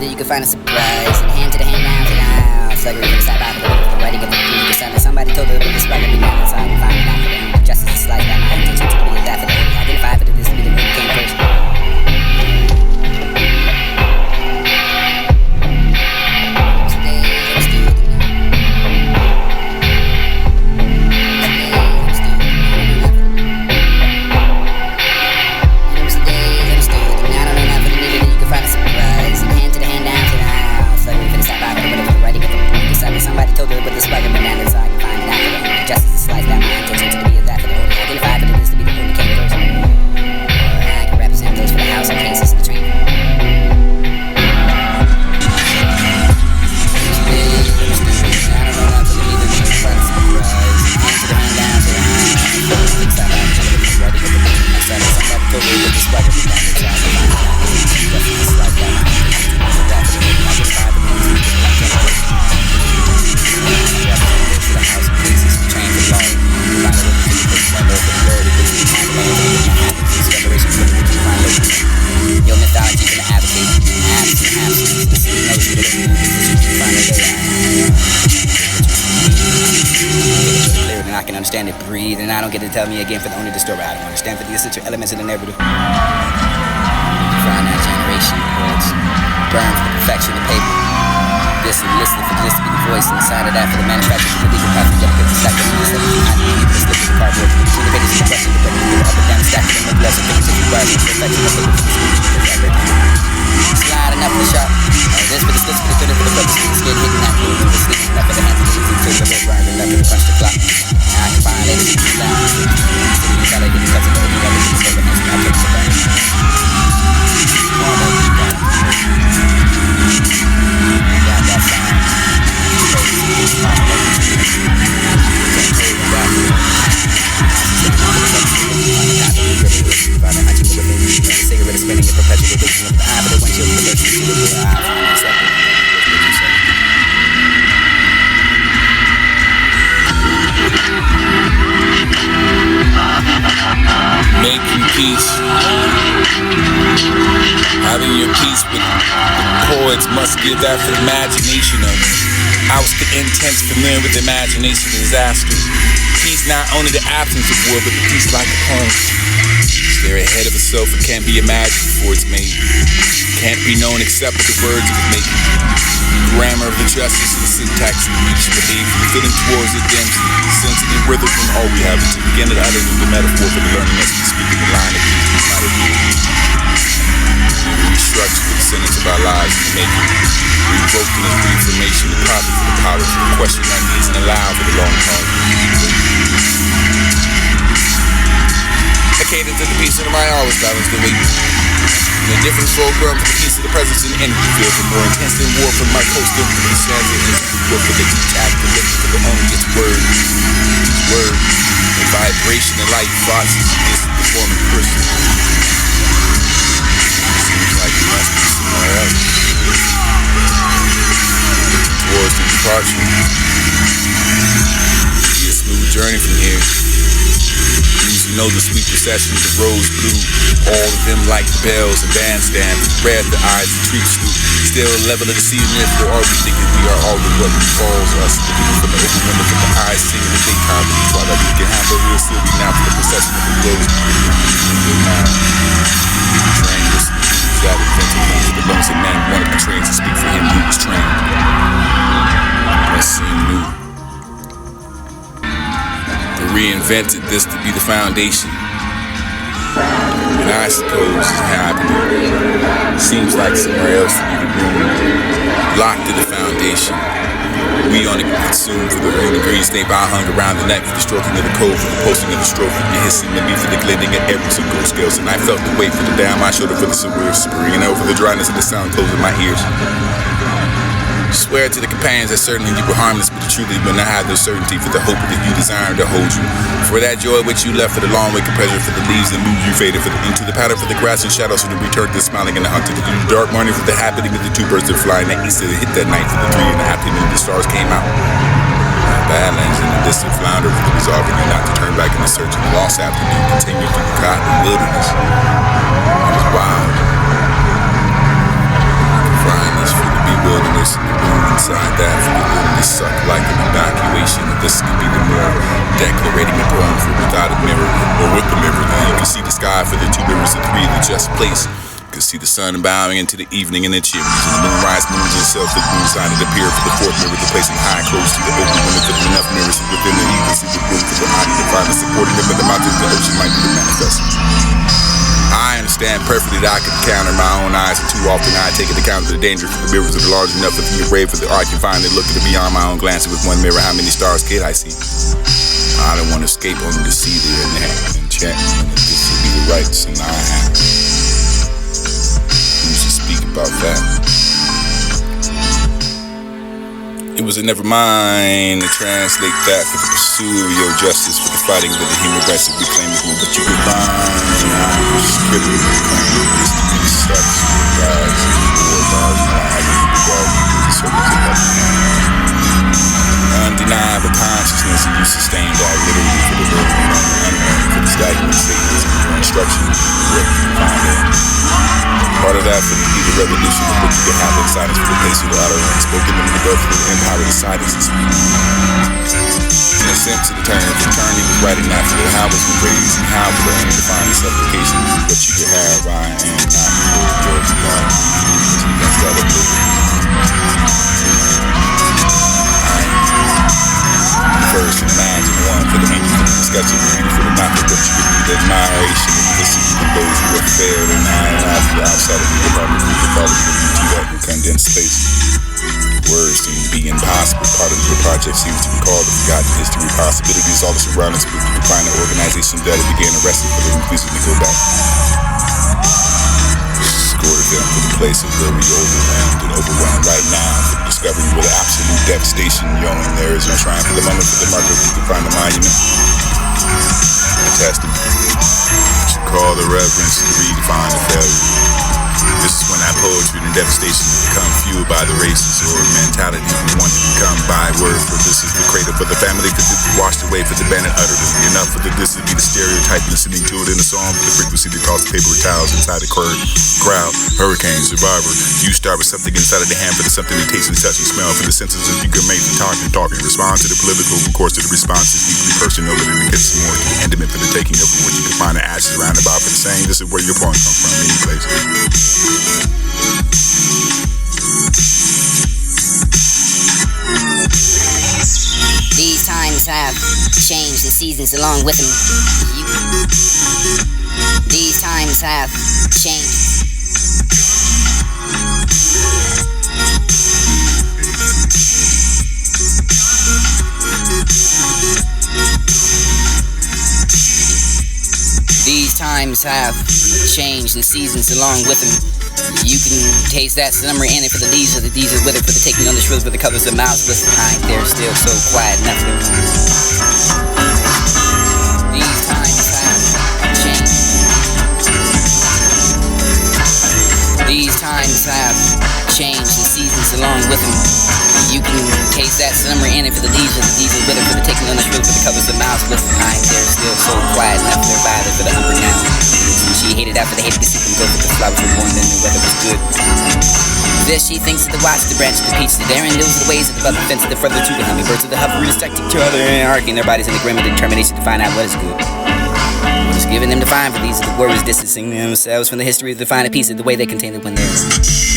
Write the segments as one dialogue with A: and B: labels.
A: You can find a surprise and hand to the hand down to the house. Like we're gonna stop out the writing of the beauty. Somebody told her this right every now, so I can find it out for them. Justice is like that. My intention to be that for them. Identify for this to be the one who came first. Somebody told her what this right bananas, so I can find it out for them. Justice is like that. My intention to be that for them. Identify for this to be the one who came first. I can represent those for the house in cases in the train. I can understand it, breathe, and I don't get to tell me again for the only the story. I don't understand for the essential elements of the narrative. Find that generation, words burn for the perfection of paper. This and listen for this to be the voice, and the sign of that for the manufacturer of the legal path to get a 50 second. I need to slip in the cardboard. To the biggest expression, the better you up and down, stack it, and less of things if you rise to perfection of the sliding up the shop. This for the slips for the good for the purpose of the skin, hitting that blue, the sleep, enough for the hands of the easy, till the whole grind, enough for the punch the clock. I can find ladies in the lounge. You gotta get the cuts of the open, gotta get the silver hands, I'll take the back. Got that sound. Cigarette spinning in perpetual vision of the eye, but it went to the first to the eye.
B: Making peace, having your peace with the poets must give that for the imagination of I was the intense, familiar with imagination of disaster. Peace not only the absence of war, but the peace like a poem. Stare ahead of itself, it can't be imagined before it's made. Can't be known except with the words it was making. Grammar of the justice and the syntax of each behavior, feeling towards it densely, sensing and rhythm from all we have to begin to utter the metaphor for the learning as we speak in the line of these might have been. We restructure the sentence of our lives in the making. Revoking as reformation, the profit for the power for the question our needs and allow for the long haul. A cadence of the peace of the mind always balance the weight. The difference full grown for the peace of the presence and the energy field for more intense than war from my coastal to the sands and the work for the detach, the lift for the own gets word. Word, the vibration of light thoughts is the forming person. Seems like you must be somewhere else. Towards the departure. Be a smooth journey from here. You know the sweet processions of rose blue, all of them like bells and bandstands, red the eyes and trees through. Still level of the sea and therefore are we thinking we are all the what befalls us. Looking from the open window from the eyes, seeing the daytime, but the twilight we can have, but we'll still be now for the procession of the rose. Trainless, that adventure man, the lonesome man wanted the trains to speak for him who was trained. Let's seem new. Reinvented this to be the foundation. And I suppose it's happening. Seems like somewhere else to be the room. Locked to the foundation. We on it consumed for the rain and green snake by hung around the neck for the stroking of the code, for the posting of the stroke, for the hissing of me, for the gliding of every single scales. And I felt the weight for the down my shoulder for the severe spring, and over the dryness of the sound closing my ears. Swear to the companions that certainly you were harmless, but truly will not have the certainty for the hope that you desire to hold you. For that joy which you left for the long way pleasure for the leaves that move you faded into the pattern for the grass and shadows for the return to the smiling and the hunted. The dark morning for the happening of the two birds that fly in the east that hit that night for the 3 in the afternoon the stars came out. Badlands in the distant flounder for the resolving you not to turn back in the search of the lost afternoon continued through the cotton wilderness. It was wild. Fineness for the bewilderness and the room inside that for the wilderness sucked like an evacuation. And this could be the more declarating the poem for without a mirror or with the mirror. Then you can see the sky for the 2 mirrors of 3 the just place. You can see the sun bowing into the evening and the chimneys. And the moonrise moons itself the moon side it appeared for the 4th mirror, the placing high close to the open window for enough mirrors within it. You can see the room for the body to find the supporting them in the mountains the ocean might be the manifest. I understand perfectly that I can encounter my own eyes, and too often I take into account the danger for the mirrors that are large enough for the brave for the art can find it looking beyond my own glance with one mirror. How many stars can I see? I don't want to escape only to see the enchantment and this will be the rights and I have. Who's to speak about that? It was a never mind to translate that for the pursuit of your justice, for the fighting of the human rights that we claim as one, but you could find scripted claim this to be such rise or bars and I have to go the circles of heaven. Undeniable consciousness and you sustain that literally for the living and unknown for the stagnant statements and your instructions what you find it. Part of that for the revolution of what you can have in silence for the place of the utterance, spoken in the birth of the empower the silences. In a sense of the term, the turning was writing that for the how was raised and how for the only defined supplication is what you could have. I am not George God. Against that of first and imagine one for the angels of the discussion, the beautiful and not for what you could be, the admiration and listening to those who have failed and I am after outside of the department of the quality of you to that condensed space. Words seem to be impossible. Part of your project seems to be called the forgotten history. Possibilities all surround us, but you find an organization that began arresting for the refusal to go back. Scored them for the places where we overwhelmed and overwhelmed right now. For the discovery with absolute devastation, yawning there is no shrine for the moment for the marker we can find a monument. A testament. You call the reverence to redefine the failure. This is when that poetry and devastation become fueled by the races or mentality we want to become by word. For this is the cradle for the family, for this is washed away for the band and uttered. Enough for the this would be the stereotype listening to it in the song for the frequency that toss paper towels inside the crowd. Hurricane, survivor. You start with something inside of the hand for the something that tastes and touch and smell for the senses that you can make and talking. Respond to the political, of course, to the response is deeply personal, but it gets more to the intimate for the taking of what you can find the ashes around about for the saying this is where your poem come from, any place.
C: These times have changed the seasons along with them. These times have changed. These times have changed the seasons along with them. You can taste that summer in it for the leaves of the diesel with it for the taking on the shrills with the covers of mouths listen behind they're still so quiet nothing. These times have changed. These times have changed the seasons along with them. You can taste that summer in it for the leaves of the diesel with it for the taking on the shrills with the covers of mouths listen behind they're still so quiet enough they're by there for the humber now. She hated after they hated to see them go, but the flowers were born then the weather was good. This she thinks of the watch, the branch, the peach, the daring, those are the ways of the above the fence, the further to the hummingbirds of the hovering, stuck to each other and arcing their bodies in the grim determination to find out what is good. What is given them to find, for these are the words distancing themselves from the history of the finer piece of the way they contain it when there's no pain.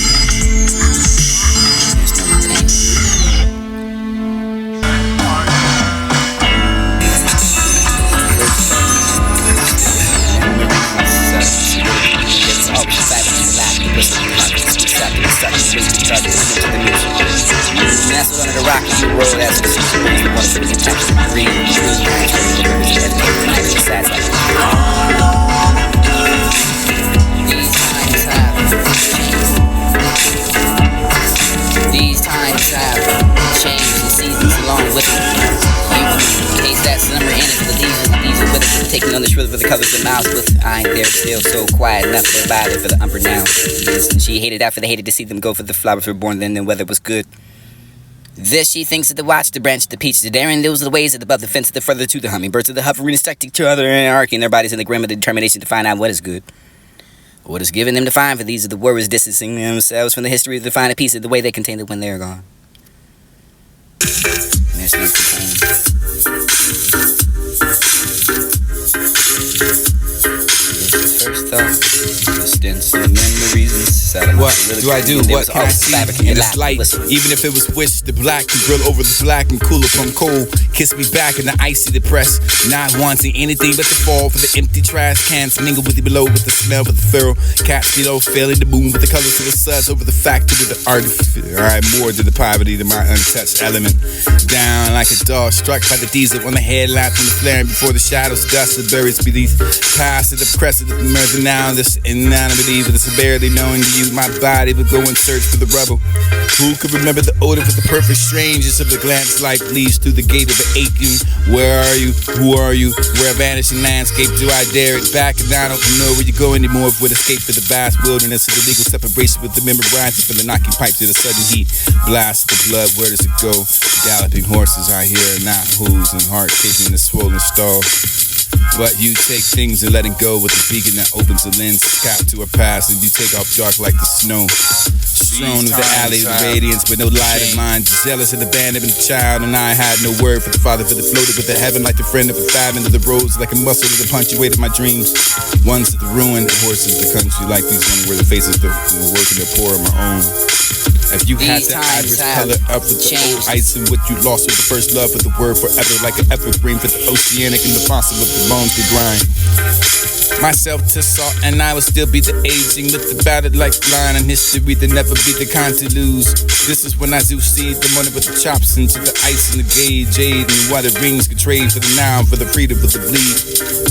C: Nestled under the rock and you roll as the sea breeze. The water fills the touch the breeze. These times have changed. these are with it for the taking on the shrill for the colors of mouths with. I ain't there still, so quiet enough. They're by there for the umber now. Yes, and she hated after they hated to see them go for the flowers were born then the weather was good. This she thinks of the watch, the branch, the peach, the daring. Those are the ways that above the fence, the further to the hummingbirds, of the hovering, stuck to each other and arcing their bodies in the grim of the determination to find out what is good. What is given them to find, for these are the words distancing themselves from the history of the finer piece of the way they contain it when they're gone. There's no complaining. First thought, distance and memories inside of
B: What do I do? What can I see in this light? Even if it was wish, the black can grill over the black and cool upon cold. Kiss me back in the icy depressed, not wanting anything but to fall for the empty trash cans. Mingle with you below with the smell of the feral cats below, failing the moon with the colors of the suds over the factory with the art. Alright, more to the poverty than my untouched element. Down like a dog struck by the diesel on the headlamp and the flaring before the shadows dust the berries beneath. Past the crescent of the murder now, this inanimate evil, this barely knowing to you. My body would go and search for the rubble. Who could remember the odor for the perfect strangers of the glance light leads through the gate of the aching? Where are you? Who are you? Where a vanishing landscape do I dare it back? And I don't know where you go anymore. Would escape for the vast wilderness of the legal separation with the memory rising from the knocking pipes to the sudden heat. Blast the blood, where does it go? Galloping horses I hear, not hooves and heart kicking the swollen stall. But you take things and letting go with the beacon that opens the lens, cap to a past, and you take off dark like the snow. Strewn with the alley of radiance, but no light of mine. Jealous of the abandoned child, and I had no word for the father, for the floated with the heaven like the friend of a fathom to the roads, like a muscle to the punctuated my dreams. Ones of the ruin, horses the country like these ones where the faces the work and the poor of my own. If you had the iris color up with the old ice and what you lost with the first love with the word forever, like an evergreen for the oceanic and the fossil of the bones to grind. Myself to salt and I will still be the aging with the battered lifeline and history to never be the kind to lose. This is when I do see the money with the chops into the ice and the gauge jade and why the rings could trade for the now for the freedom with the bleed.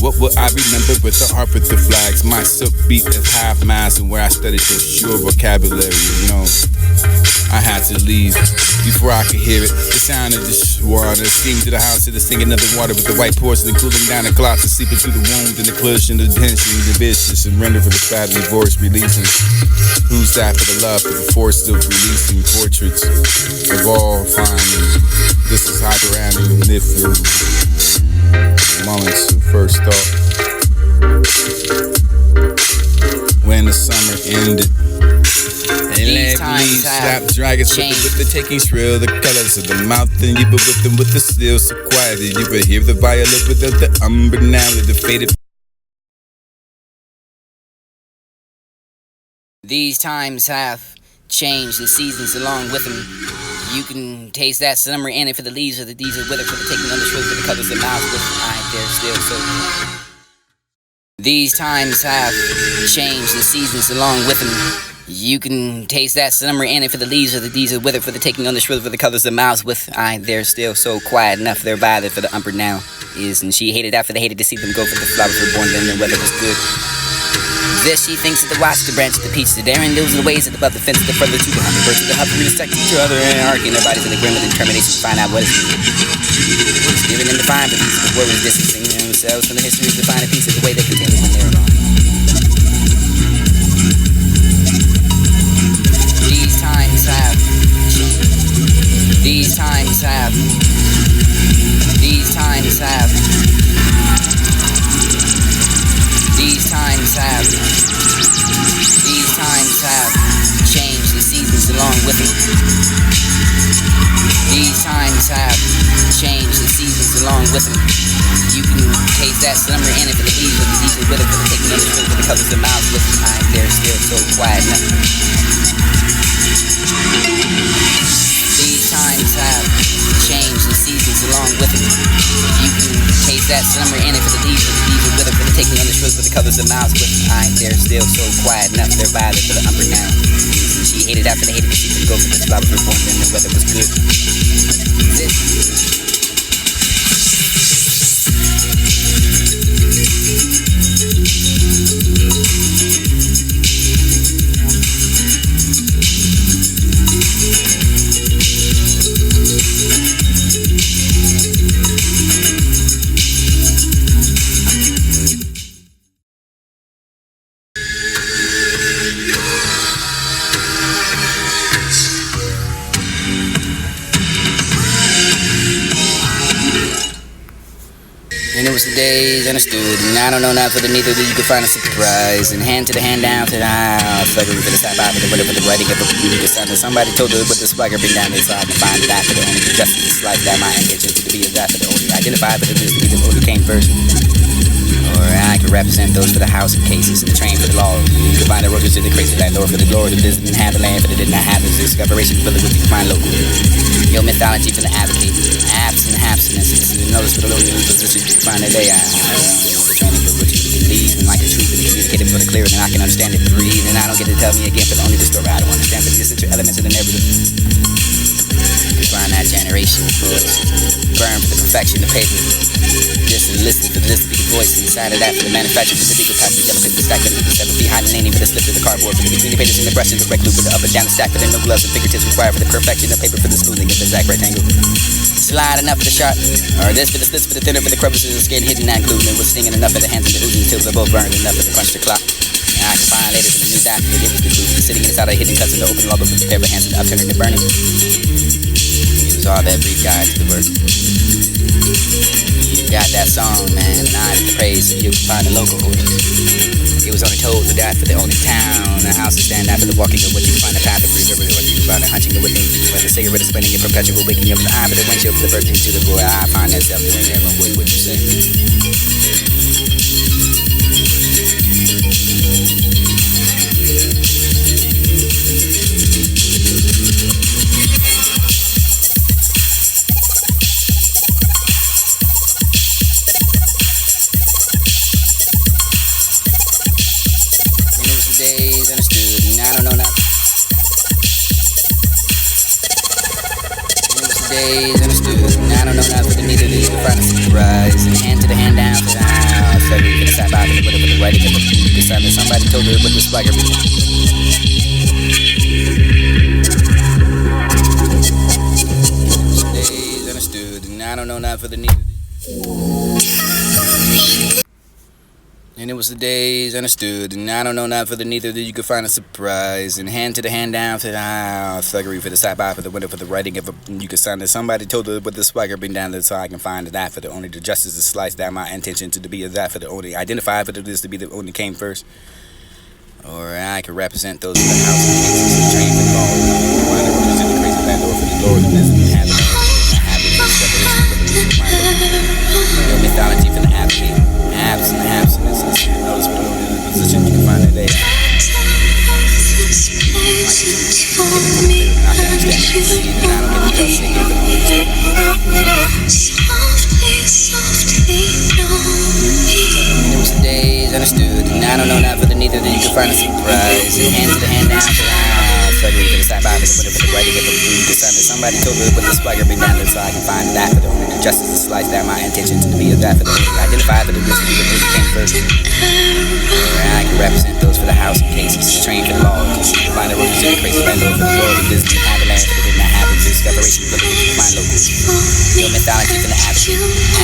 B: What will I remember with the heart with the flags? My silk beat is half mass and where I studied the sure vocabulary, you know. I had to leave before I could hear it. The sound of the water steamed to the house of the singing of the water with the white porcelain cooling down the clocks and seeping through the wound and the collision, the tension, the vicious and render for the bad divorce releasing. Who's that for the love for the force still releasing portraits of all finding. This is hyperanimal moments of first thought. When the summer ended. And let leaves slap dragons with the taking shrill, the colors of the mouth, and you were with them with the still so quiet that you could hear the violet without the umber now the faded.
C: These times have changed, the seasons along with them. You can taste that summer in it for the leaves of the diesel with it for the taking on the shrill for the colors of mouths with. I ain't there still, so. These times have changed, the seasons along with them. You can taste that summer in it for the leaves of the diesel with it for the taking on the shrill for the colors of mouths with. I ain't there still, so quiet enough they're by there for the umber now is. And she hated after they hated to see them go for the flowers were born then the weather was good. This she thinks of the watch, the branch, the peach, the daring. Those are the ways that above the fence, the further to the hummingbirds, the hovering, stuck to each other and arcing their bodies in the grim of the determination to find out what is given them to find, but these are the words distancing themselves from the history of the finer piece of the way they contain it when they're gone. These times have changed. These times have. These times have. These times have. These times have changed, the seasons along with it. These times have changed, the seasons along with them. You can taste that summer in it for the leaves of the diesel with it for the taking on the shrill for the colors of mouths with. I ain't there still, so quiet enough. These times have changed, the seasons along with them. You can taste that summer in it for the leaves of the diesel with it for the taking on the shrill for the colors of mouths with. I ain't there still, so quiet enough they're by there for the umber now. And she hated after they hated to see them go for the flowers were born then the weather was good. And it was the days understood, and I don't know not for the neither that you could find a surprise. And hand to the hand down to the house, flagging for the side by for the window for the writing of a beauty sound. Somebody told her what the sparker bring down this, so I can find that for the only justice is life that my intention to be is that for the only identified for the this to be the only came first. Or I could represent those for the house of cases and the train for the laws. You could find the roaches in the crazy landlord for the glory that didn't have the land, but it did not have the discoveration ability with the find local. Your mythology for the advocate, abs and abstinence. You notice for the lonely position you can find today. The training for which you can lead and like a truth and communicate it for the clearer than I can understand it. Breathe, and I don't get to tell me again for the only the story I don't understand for the essential elements in the narrative. You find that generation, burn for the perfection, the paper. Listen for this to be the voice inside of that for the manufacturer for the legal path, the yellow paper stack for the 7 feet high and leaning for the slip of the cardboard for the between the pages and the brush and the correct loop for the up and down the stack for the no gloves and fingertips required for the perfection of paper for the smoothing of the exact rectangle. Slide enough for the sharp, or this for the slits for the thinner for the crevices of the skin hidden that glue and it was stinging enough for the hands and the oozing until they're both burned enough for the crunch the clock. And I can find later for the news after it was the glue sitting inside of hidden cuts in the open log of the pair of hands and the upturning and burning. It was all that brief guide to the work. You got that song, man, and I the praise so you can find the local orders. It was only told to die for the only town. The house to stand out for the walking of what you find the path of free river, what you find the hunching of what things you find the cigarette of spinning your perpetual waking up the eye for the windshield for the birthday to the boy. I find that self doing never what you say. Days understood, and I don't know now. Days understood, and I don't know now for the neither that you can find a surprise. And hand to the hand down to the house, flagging for the side by for the window for the writing of a beauty sound. Somebody told her what the sparker be. Days understood, and I don't know now for the neither. And it was the days understood, and I don't know not for the neither that you could find a surprise. And hand to the hand down to the house, thuggery for the side by for the window for the writing of a you could sign that somebody told her what the spiker bring down so I can find that for the only the justice is sliced down my intention to be that for the only identified for this to be the only came first. Or I could represent those in the house and cases and train for the law. Find the roaches in the crazy landlord for the glory that doesn't have the your mythology for the advocate, abs and abstinence. Notice for the only position you can find today. I can understand it, and I don't get the trust to give them all and it was the days understood, and I don't know not for the neither that you can find a surprise. And hand to the hand down to the house, flagging for the side by for the window for the writing of a beauty sound. Somebody told her what the spiker bring down so I can find that for the only the justice is sliced down my intention to be that for the only identified for the this to be the only came first. Or I can represent those for the house and cases, the train for the laws. Find the roaches in the crazy landlord for the glory that doesn't have the land for the did not have the discoveration for the find local. Your mythology for the advocate,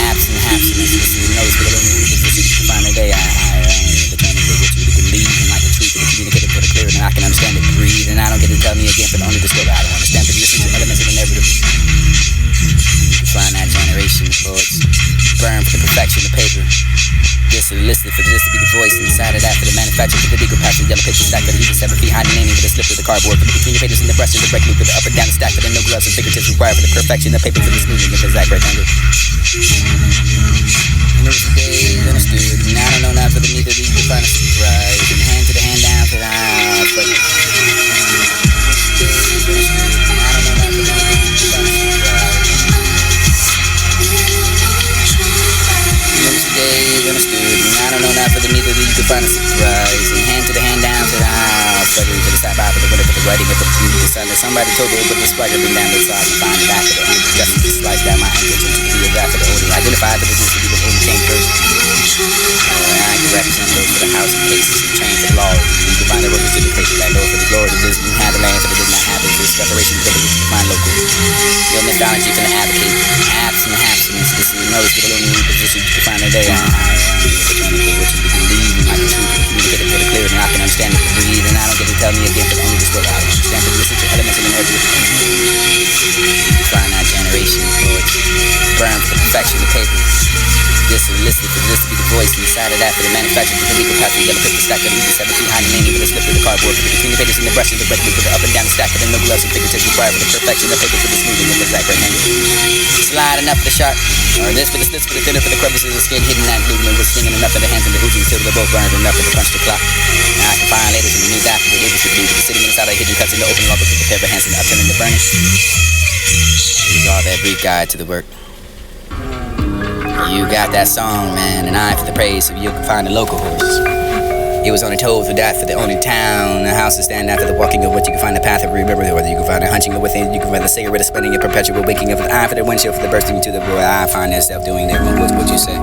C: abs and abstinence. You notice for the only position you can find today. The training for which you can lead and like the truth and communicate it for the clearer than I can understand it. Breathe, and I don't get to tell me again for the only the story I don't understand for the essential elements of the narrative. You find that generation poets burn for the perfection of paper. This is listed for this to be the voice inside of that for the manufacturer for the legal path, the yellow paper stack for the even 7 feet high and leaning for the slip of the cardboard for the between the pages and the brush and the break loop for the up and down the stack for the no gloves and fingertips required for the perfection of paper for the smoothing of the exact rectangle. And it was the days understood, and I don't know not for the neither that you can find a surprise. And hand to the hand down to the house, but I don't know not for the neither that you can find a surprise. Days understood, and I don't know not for the neither that you could find a surprise. And hand to the hand down to the house, flagging for the side by for the window for the writing of a beauty sound. Somebody told her what the spiker bring down so I can find that for the only justice is sliced down my intention to be that for the only identified for the this to be the only came first. I can represent those for the house and cases and train for the law. You can find the roaches in the crazy landlord for the glory that doesn't have the land for the did not have the discoveration for the which you find local. Your mythology for the advocate, abs and abstinence. This is notice for the only position you can find today. The training for which you can lead and like the truth and communicate it for the clearer than I can understand it. Breathe, and I don't get to tell me again for the only the story I don't understand for the essential elements in the narrative. You find that generation poets burn for the perfection of paper. This is listed for this to be the voice inside of that for the manufacturer for the legal path, the yellow paper stack of the 7 feet high, naming with a slip of the cardboard for the between the pages and the brush and the red glue for the up and down the stack, but then no gloves and fingertips required for the perfection of paper for the smoothing of the exact right angle. Slide enough for the sharp, or this for the slits for the thinner for the crevices of the skin, hidden that movement with stinging enough for the hands and the oozing till they're both burned enough for the punch the clock. Now I can find ladies in the new doctor, the ladies should be sitting inside of hidden cuts in the open lobby with the pair of hands and the upturning the burning. Here's all that brief guide to the work. You got that song, man, an eye for the praise, so you can find the local horse. It was only told for that for the only town. The house to stand after the walking of what you can find the path of remember, whether you can find the hunching of within, you can find the cigarette of spending your perpetual waking of an eye for the windshield for the bursting into the world. I find myself doing that. What you say?